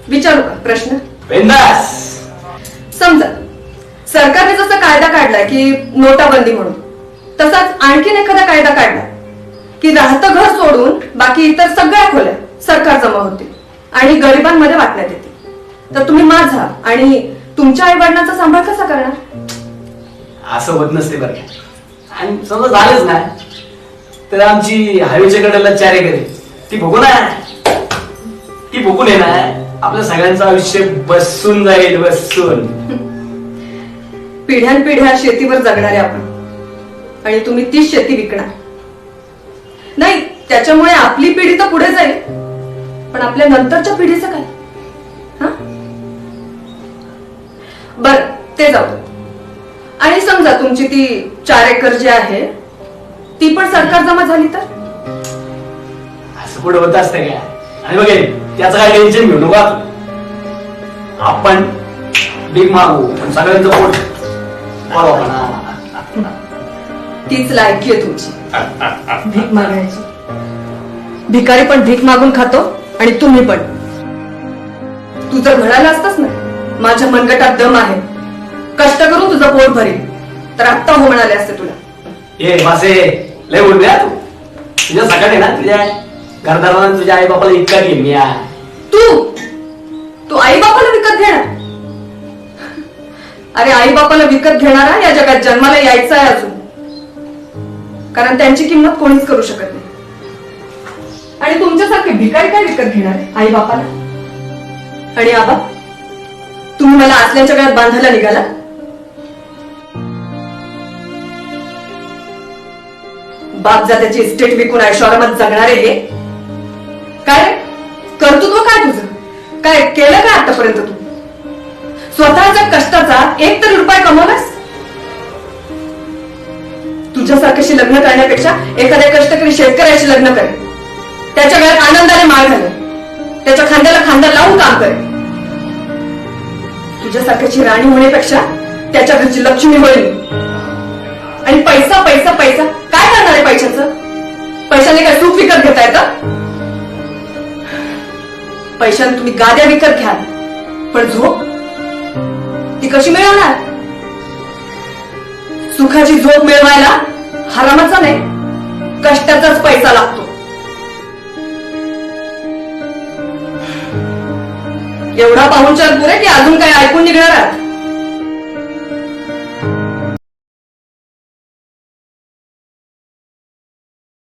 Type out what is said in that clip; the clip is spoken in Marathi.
विचारू का प्रश्न? बिंदास. समजा सरकारने जसा कायदा काढलाय की नोटाबंदी म्हणून, तसाच आणखीन एखादा कायदा काढला की राहतं घर सोडून बाकी इतर सगळ्या खोल्या सरकार जमा होतील आणि गरिबांमध्ये वाटण्यात येतील, तर तुम्ही माझा आणि तुमच्या आई वडिलांचा सांभाळ कसा करणार? असं होत नसते बरं का. आणि समजा झालंच ना तर आमची हवेच्या कडेला 4 एकर आहे, ती बघू ना. ती बघून आहे ना आपल्या सगळ्यांचं आयुष्य बसून जाईल, बसून. पिढ्यानपिढ्या शेतीवर जगणारे आपण, आणि तुम्ही तीच शेती विकणार. नाही, त्याच्यामुळे आपली पिढी तर पुढे जाईल, पण आपल्या नंतरच्या पिढीचं काय? बर, ते जाऊ. आणि समजा तुमची ती 4 एकर जी आहे ती पण सरकार जमा झाली तर? असं पुढे होत असतं का? आणि बघ त्याचं काय टेन्शन घेऊ नका. आपण भीक मागू पण सगळ्यांचं पोट बरोबर. तीच लायकी आहे तुमची, भीक मागण्याची. भिकारी पण भीक मागून खातो आणि तुम्ही पण. तू जर म्हणाला असतास ना माझ्या मनगटात दम आहे, कष्ट करून तुझं पोट भरेल, तर आत्ता हो म्हणाले असते तुला. ये मासे लय बोल तू. तुझ्या सकाळी ना तुझ्या घरदारांना तुझ्या आई बापाला इतका घेईन मी. तू आई बापाला विकत घेणार? अरे आई बापाला विकत घेणारा या जगात जन्माला यायचा आहे अजून, कारण त्यांची किंमत कोणीच करू शकत नाही. आणि तुमच्यासारखे भिकारी काय विकत घेणार आहे आई बापाला? आणि आबा, तुम्ही मला असल्याच्या गळ्यात बांधायला निघाला? बाप जात्याची इस्टेट विकून ऐशोआरामात जगणारे हे काय कर्तृत्व? काय तुझं काय केलं का आतापर्यंत? तू स्वतःच्या कष्टाचा 1 तरी रुपया कमवलास? तुझ्यासारख्याशी लग्न करण्यापेक्षा एखाद्या कष्टकरी शेतकऱ्याशी लग्न करे, त्याच्या गळ्यात आनंदाने माळ घाले, त्याच्या खांद्याला खांदा लावून काम करे. तुझ्यासारख्याची राणी होण्यापेक्षा त्याच्या घरची लक्ष्मी होईल. आणि पैसा पैसा पैसा काय करणार आहे पैशाचं? पैशाने काय सुख विकत घेता येतं? पैशाने तुम्ही गाद्या विकत घ्याल, पण झोप ती कशी मिळवणार? सुखाची झोप मिळवायला हरामाचा नाही, कष्टाचाच पैसा लागतो. एवढा पाहुणचार पुरे की अजून काय ऐकून निघणार आहात?